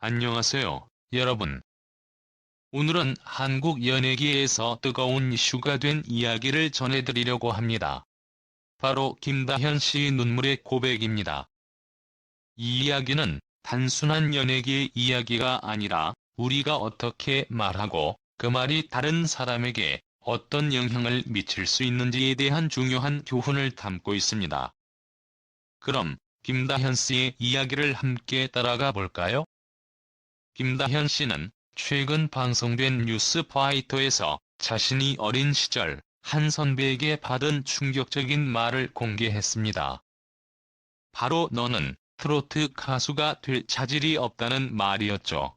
안녕하세요, 여러분. 오늘은 한국 연예계에서 뜨거운 이슈가 된 이야기를 전해드리려고 합니다. 바로 김다현 씨의 눈물의 고백입니다. 이 이야기는 단순한 연예계의 이야기가 아니라 우리가 어떻게 말하고 그 말이 다른 사람에게 어떤 영향을 미칠 수 있는지에 대한 중요한 교훈을 담고 있습니다. 그럼 김다현 씨의 이야기를 함께 따라가 볼까요? 김다현 씨는 최근 방송된 뉴스파이터에서 자신이 어린 시절 한 선배에게 받은 충격적인 말을 공개했습니다. 바로 "너는 트로트 가수가 될 자질이 없다는 말이었죠.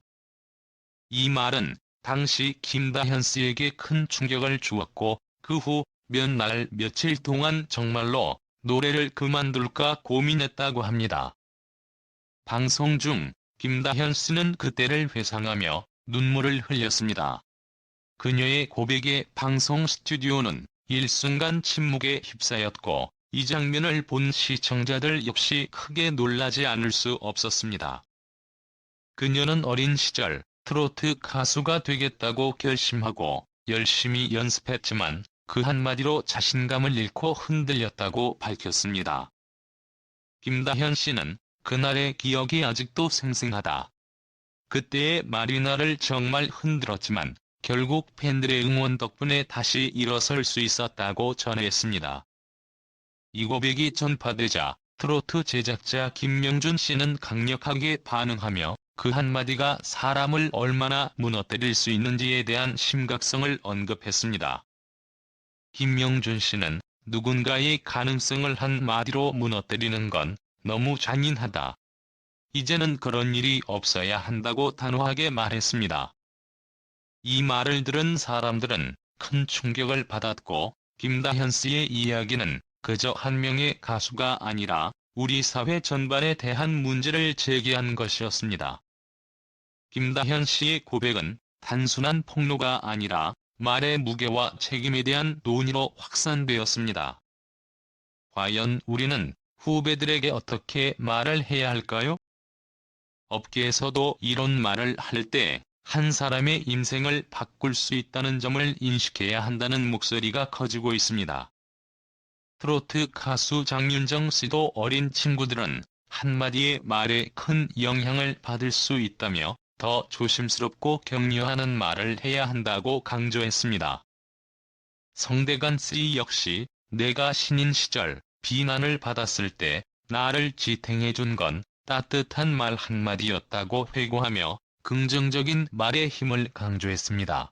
이 말은 당시 김다현 씨에게 큰 충격을 주었고 그 후 몇 날 며칠 동안 정말로 노래를 그만둘까 고민했다고 합니다. 방송 중 김다현 씨는 그때를 회상하며 눈물을 흘렸습니다. 그녀의 고백에 방송 스튜디오는 일순간 침묵에 휩싸였고 이 장면을 본 시청자들 역시 크게 놀라지 않을 수 없었습니다. 그녀는 어린 시절 트로트 가수가 되겠다고 결심하고 열심히 연습했지만 그 한마디로 자신감을 잃고 흔들렸다고 밝혔습니다. 김다현 씨는 "그날의 기억이 아직도 생생하다. 그때의 말이 나를 정말 흔들었지만 결국 팬들의 응원 덕분에 다시 일어설 수 있었다고 전했습니다. 이 고백이 전파되자 트로트 제작자 김명준 씨는 강력하게 반응하며 그 한마디가 사람을 얼마나 무너뜨릴 수 있는지에 대한 심각성을 언급했습니다. 김명준 씨는 "누군가의 가능성을 한마디로 무너뜨리는 건 너무 잔인하다. 이제는 그런 일이 없어야 한다고 단호하게 말했습니다. 이 말을 들은 사람들은 큰 충격을 받았고 김다현 씨의 이야기는 그저 한 명의 가수가 아니라 우리 사회 전반에 대한 문제를 제기한 것이었습니다. 김다현 씨의 고백은 단순한 폭로가 아니라 말의 무게와 책임에 대한 논의로 확산되었습니다. 과연 우리는 후배들에게 어떻게 말을 해야 할까요? 업계에서도 이런 말을 할 때 한 사람의 인생을 바꿀 수 있다는 점을 인식해야 한다는 목소리가 커지고 있습니다. 트로트 가수 장윤정 씨도 어린 친구들은 한마디의 말에 큰 영향을 받을 수 있다며 더 조심스럽고 격려하는 말을 해야 한다고 강조했습니다. 성대관 씨 역시 "내가 신인 시절 비난을 받았을 때 나를 지탱해준 건 따뜻한 말 한마디였다고 회고하며 긍정적인 말의 힘을 강조했습니다.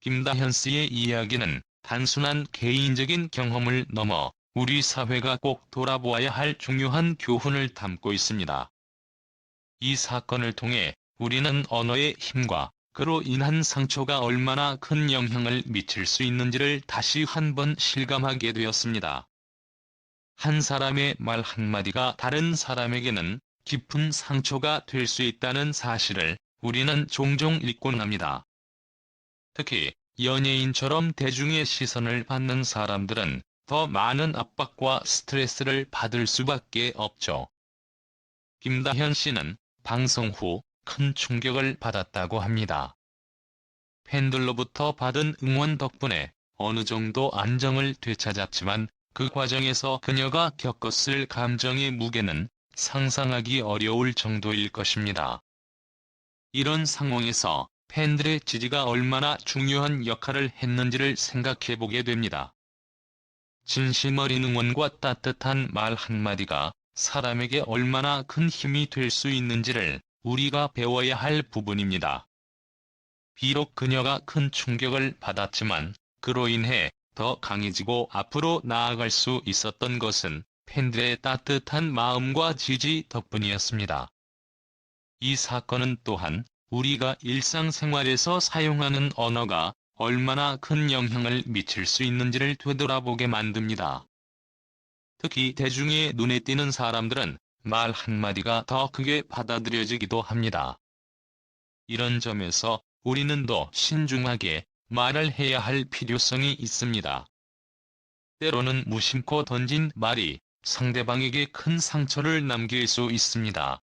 김다현 씨의 이야기는 단순한 개인적인 경험을 넘어 우리 사회가 꼭 돌아보아야 할 중요한 교훈을 담고 있습니다. 이 사건을 통해 우리는 언어의 힘과 그로 인한 상처가 얼마나 큰 영향을 미칠 수 있는지를 다시 한번 실감하게 되었습니다. 한 사람의 말 한마디가 다른 사람에게는 깊은 상처가 될 수 있다는 사실을 우리는 종종 잊곤 합니다. 특히 연예인처럼 대중의 시선을 받는 사람들은 더 많은 압박과 스트레스를 받을 수밖에 없죠. 김다현 씨는 방송 후 큰 충격을 받았다고 합니다. 팬들로부터 받은 응원 덕분에 어느 정도 안정을 되찾았지만 그 과정에서 그녀가 겪었을 감정의 무게는 상상하기 어려울 정도일 것입니다. 이런 상황에서 팬들의 지지가 얼마나 중요한 역할을 했는지를 생각해보게 됩니다. 진심 어린 응원과 따뜻한 말 한마디가 사람에게 얼마나 큰 힘이 될 수 있는지를 우리가 배워야 할 부분입니다. 비록 그녀가 큰 충격을 받았지만 그로 인해 더 강해지고 앞으로 나아갈 수 있었던 것은 팬들의 따뜻한 마음과 지지 덕분이었습니다. 이 사건은 또한 우리가 일상생활에서 사용하는 언어가 얼마나 큰 영향을 미칠 수 있는지를 되돌아보게 만듭니다. 특히 대중의 눈에 띄는 사람들은 말 한마디가 더 크게 받아들여지기도 합니다. 이런 점에서 우리는 더 신중하게 말을 해야 할 필요성이 있습니다. 때로는 무심코 던진 말이 상대방에게 큰 상처를 남길 수 있습니다.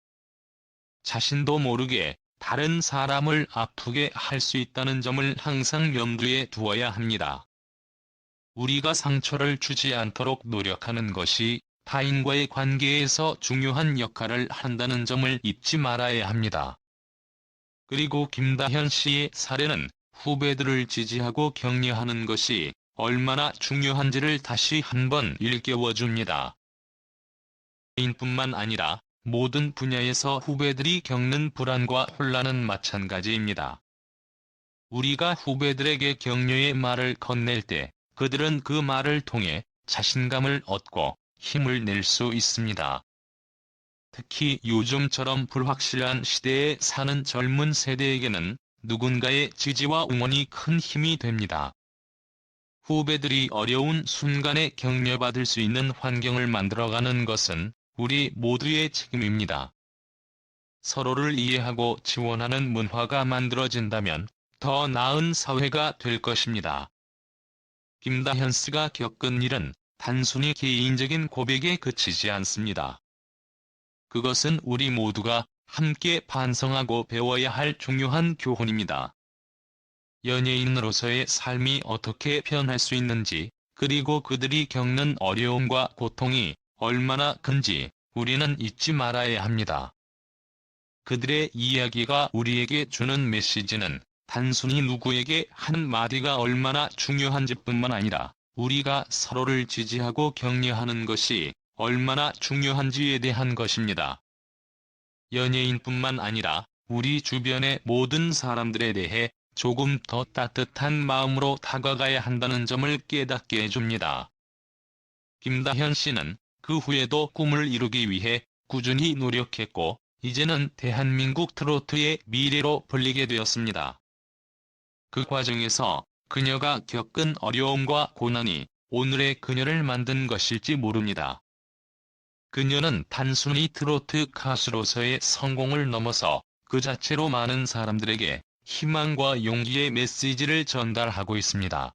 자신도 모르게 다른 사람을 아프게 할 수 있다는 점을 항상 염두에 두어야 합니다. 우리가 상처를 주지 않도록 노력하는 것이 타인과의 관계에서 중요한 역할을 한다는 점을 잊지 말아야 합니다. 그리고 김다현 씨의 사례는 후배들을 지지하고 격려하는 것이 얼마나 중요한지를 다시 한번 일깨워줍니다. 인뿐만 아니라 모든 분야에서 후배들이 겪는 불안과 혼란은 마찬가지입니다. 우리가 후배들에게 격려의 말을 건넬 때 그들은 그 말을 통해 자신감을 얻고 힘을 낼 수 있습니다. 특히 요즘처럼 불확실한 시대에 사는 젊은 세대에게는 누군가의 지지와 응원이 큰 힘이 됩니다. 후배들이 어려운 순간에 격려받을 수 있는 환경을 만들어가는 것은 우리 모두의 책임입니다. 서로를 이해하고 지원하는 문화가 만들어진다면 더 나은 사회가 될 것입니다. 김다현 씨가 겪은 일은 단순히 개인적인 고백에 그치지 않습니다. 그것은 우리 모두가 함께 반성하고 배워야 할 중요한 교훈입니다. 연예인으로서의 삶이 어떻게 변할 수 있는지, 그리고 그들이 겪는 어려움과 고통이 얼마나 큰지 우리는 잊지 말아야 합니다. 그들의 이야기가 우리에게 주는 메시지는 단순히 누구에게 한 마디가 얼마나 중요한지뿐만 아니라 우리가 서로를 지지하고 격려하는 것이 얼마나 중요한지에 대한 것입니다. 연예인뿐만 아니라 우리 주변의 모든 사람들에 대해 조금 더 따뜻한 마음으로 다가가야 한다는 점을 깨닫게 해줍니다. 김다현 씨는 그 후에도 꿈을 이루기 위해 꾸준히 노력했고, 이제는 대한민국 트로트의 미래로 불리게 되었습니다. 그 과정에서 그녀가 겪은 어려움과 고난이 오늘의 그녀를 만든 것일지 모릅니다. 그녀는 단순히 트로트 가수로서의 성공을 넘어서 그 자체로 많은 사람들에게 희망과 용기의 메시지를 전달하고 있습니다.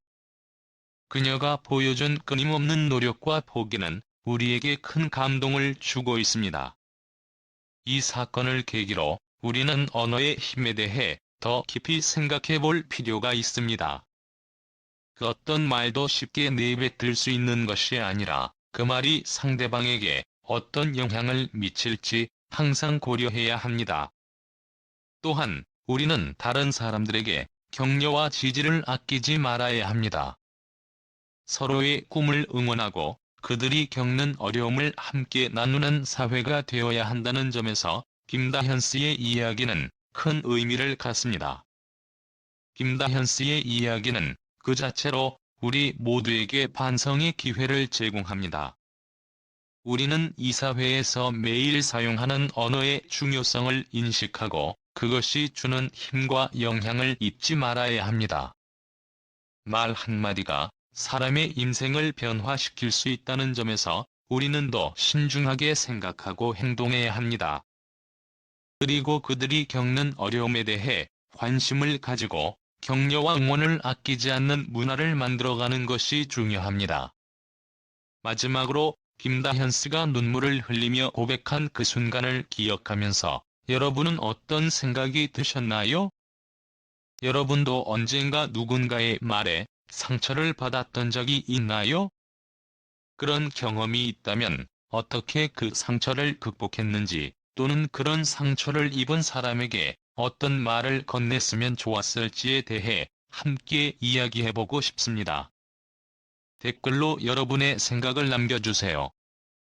그녀가 보여준 끊임없는 노력과 포기는 우리에게 큰 감동을 주고 있습니다. 이 사건을 계기로 우리는 언어의 힘에 대해 더 깊이 생각해 볼 필요가 있습니다. 그 어떤 말도 쉽게 내뱉을 수 있는 것이 아니라 그 말이 상대방에게 어떤 영향을 미칠지 항상 고려해야 합니다. 또한 우리는 다른 사람들에게 격려와 지지를 아끼지 말아야 합니다. 서로의 꿈을 응원하고 그들이 겪는 어려움을 함께 나누는 사회가 되어야 한다는 점에서 김다현 씨의 이야기는 큰 의미를 갖습니다. 김다현 씨의 이야기는 그 자체로 우리 모두에게 반성의 기회를 제공합니다. 우리는 이 사회에서 매일 사용하는 언어의 중요성을 인식하고 그것이 주는 힘과 영향을 잊지 말아야 합니다. 말 한마디가 사람의 인생을 변화시킬 수 있다는 점에서 우리는 더 신중하게 생각하고 행동해야 합니다. 그리고 그들이 겪는 어려움에 대해 관심을 가지고 격려와 응원을 아끼지 않는 문화를 만들어가는 것이 중요합니다. 마지막으로 김다현 씨가 눈물을 흘리며 고백한 그 순간을 기억하면서 여러분은 어떤 생각이 드셨나요? 여러분도 언젠가 누군가의 말에 상처를 받았던 적이 있나요? 그런 경험이 있다면 어떻게 그 상처를 극복했는지, 또는 그런 상처를 입은 사람에게 어떤 말을 건넸으면 좋았을지에 대해 함께 이야기해보고 싶습니다. 댓글로 여러분의 생각을 남겨주세요.